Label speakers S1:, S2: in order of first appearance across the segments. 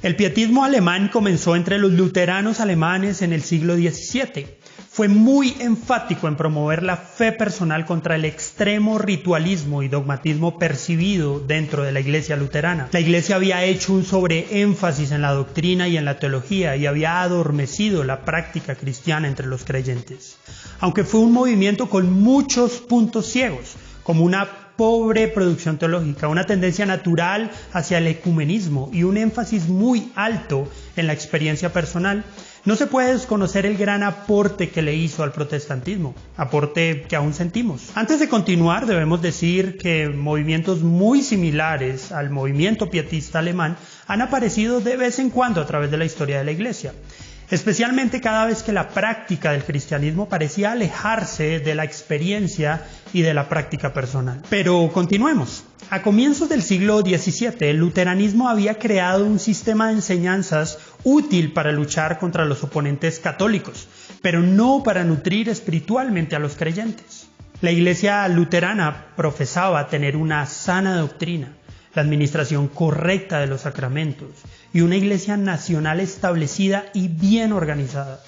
S1: El pietismo alemán comenzó entre los luteranos alemanes en el siglo XVII. Fue muy enfático en promover la fe personal contra el extremo ritualismo y dogmatismo percibido dentro de la iglesia luterana. La iglesia había hecho un sobreénfasis en la doctrina y en la teología y había adormecido la práctica cristiana entre los creyentes. Aunque fue un movimiento con muchos puntos ciegos, como una pobre producción teológica, una tendencia natural hacia el ecumenismo y un énfasis muy alto en la experiencia personal, no se puede desconocer el gran aporte que le hizo al protestantismo, aporte que aún sentimos. Antes de continuar, debemos decir que movimientos muy similares al movimiento pietista alemán han aparecido de vez en cuando a través de la historia de la Iglesia, especialmente cada vez que la práctica del cristianismo parecía alejarse de la experiencia y de la práctica personal. Pero continuemos. A comienzos del siglo XVII, el luteranismo había creado un sistema de enseñanzas útil para luchar contra los oponentes católicos, pero no para nutrir espiritualmente a los creyentes. La iglesia luterana profesaba tener una sana doctrina, la administración correcta de los sacramentos y una iglesia nacional establecida y bien organizada.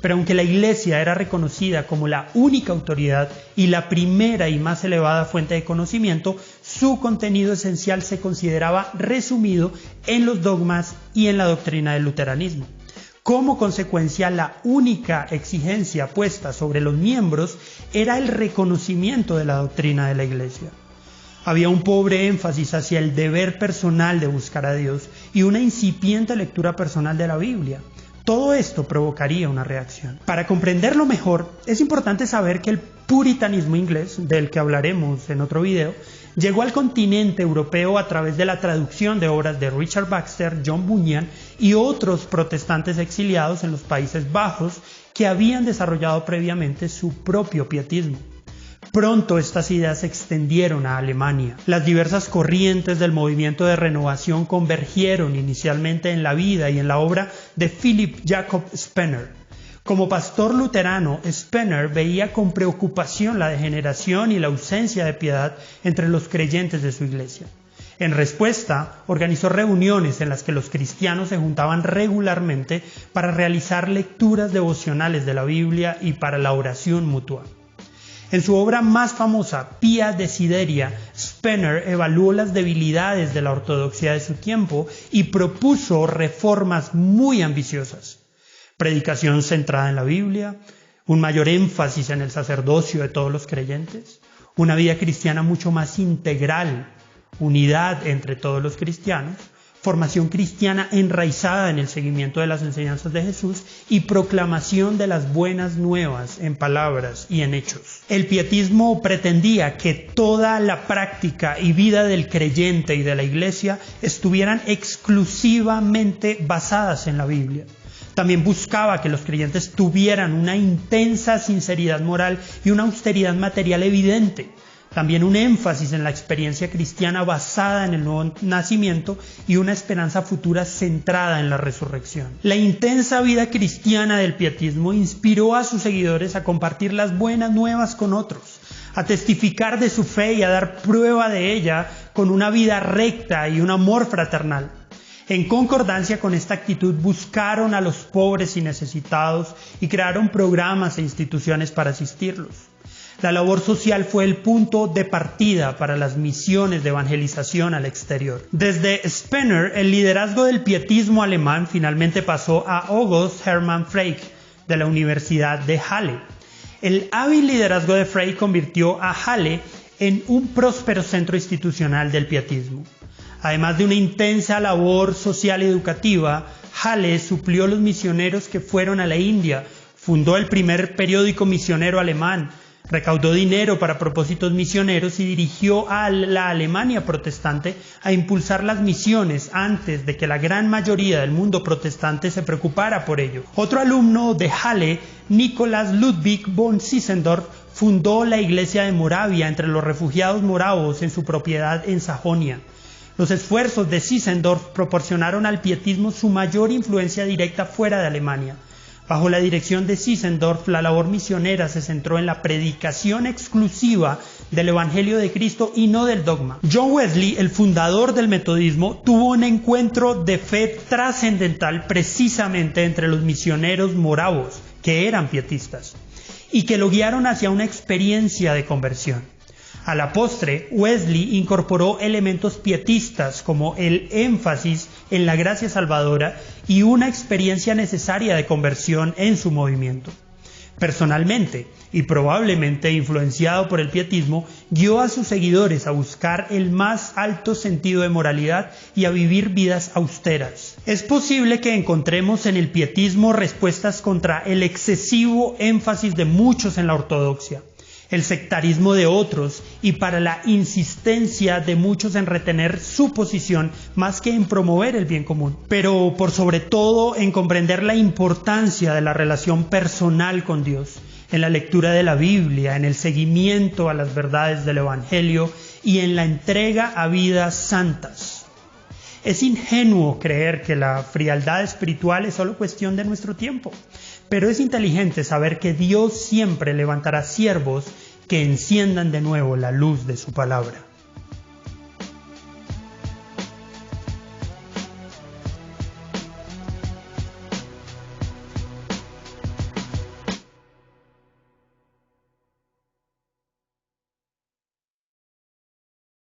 S1: Pero aunque la iglesia era reconocida como la única autoridad y la primera y más elevada fuente de conocimiento, su contenido esencial se consideraba resumido en los dogmas y en la doctrina del luteranismo. Como consecuencia, la única exigencia puesta sobre los miembros era el reconocimiento de la doctrina de la iglesia. Había un pobre énfasis hacia el deber personal de buscar a Dios y una incipiente lectura personal de la Biblia. Todo esto provocaría una reacción. Para comprenderlo mejor, es importante saber que el puritanismo inglés, del que hablaremos en otro video, llegó al continente europeo a través de la traducción de obras de Richard Baxter, John Bunyan y otros protestantes exiliados en los Países Bajos que habían desarrollado previamente su propio pietismo. Pronto estas ideas se extendieron a Alemania. Las diversas corrientes del movimiento de renovación convergieron inicialmente en la vida y en la obra de Philipp Jakob Spener. Como pastor luterano, Spener veía con preocupación la degeneración y la ausencia de piedad entre los creyentes de su iglesia. En respuesta, organizó reuniones en las que los cristianos se juntaban regularmente para realizar lecturas devocionales de la Biblia y para la oración mutua. En su obra más famosa, Pia Desideria, Spener evaluó las debilidades de la ortodoxia de su tiempo y propuso reformas muy ambiciosas. Predicación centrada en la Biblia, un mayor énfasis en el sacerdocio de todos los creyentes, una vida cristiana mucho más integral, unidad entre todos los cristianos, formación cristiana enraizada en el seguimiento de las enseñanzas de Jesús y proclamación de las buenas nuevas en palabras y en hechos. El pietismo pretendía que toda la práctica y vida del creyente y de la iglesia estuvieran exclusivamente basadas en la Biblia. También buscaba que los creyentes tuvieran una intensa sinceridad moral y una austeridad material evidente. También un énfasis en la experiencia cristiana basada en el nuevo nacimiento y una esperanza futura centrada en la resurrección. La intensa vida cristiana del pietismo inspiró a sus seguidores a compartir las buenas nuevas con otros, a testificar de su fe y a dar prueba de ella con una vida recta y un amor fraternal. En concordancia con esta actitud buscaron a los pobres y necesitados y crearon programas e instituciones para asistirlos. La labor social fue el punto de partida para las misiones de evangelización al exterior. Desde Spener, el liderazgo del pietismo alemán finalmente pasó a August Hermann Frey, de la Universidad de Halle. El hábil liderazgo de Frey convirtió a Halle en un próspero centro institucional del pietismo. Además de una intensa labor social y educativa, Halle suplió a los misioneros que fueron a la India, fundó el primer periódico misionero alemán, recaudó dinero para propósitos misioneros y dirigió a la Alemania protestante a impulsar las misiones antes de que la gran mayoría del mundo protestante se preocupara por ello. Otro alumno de Halle, Nicolas Ludwig von Zinzendorf, fundó la iglesia de Moravia entre los refugiados moravos en su propiedad en Sajonia. Los esfuerzos de Zinzendorf proporcionaron al pietismo su mayor influencia directa fuera de Alemania. Bajo la dirección de Zinzendorf, la labor misionera se centró en la predicación exclusiva del Evangelio de Cristo y no del dogma. John Wesley, el fundador del metodismo, tuvo un encuentro de fe trascendental precisamente entre los misioneros moravos, que eran pietistas, y que lo guiaron hacia una experiencia de conversión. A la postre, Wesley incorporó elementos pietistas como el énfasis en la gracia salvadora y una experiencia necesaria de conversión en su movimiento. Personalmente, y probablemente influenciado por el pietismo, guió a sus seguidores a buscar el más alto sentido de moralidad y a vivir vidas austeras. Es posible que encontremos en el pietismo respuestas contra el excesivo énfasis de muchos en la ortodoxia, el sectarismo de otros y para la insistencia de muchos en retener su posición más que en promover el bien común, pero por sobre todo en comprender la importancia de la relación personal con Dios, en la lectura de la Biblia, en el seguimiento a las verdades del Evangelio y en la entrega a vidas santas. Es ingenuo creer que la frialdad espiritual es solo cuestión de nuestro tiempo, pero es inteligente saber que Dios siempre levantará siervos que enciendan de nuevo la luz de su palabra.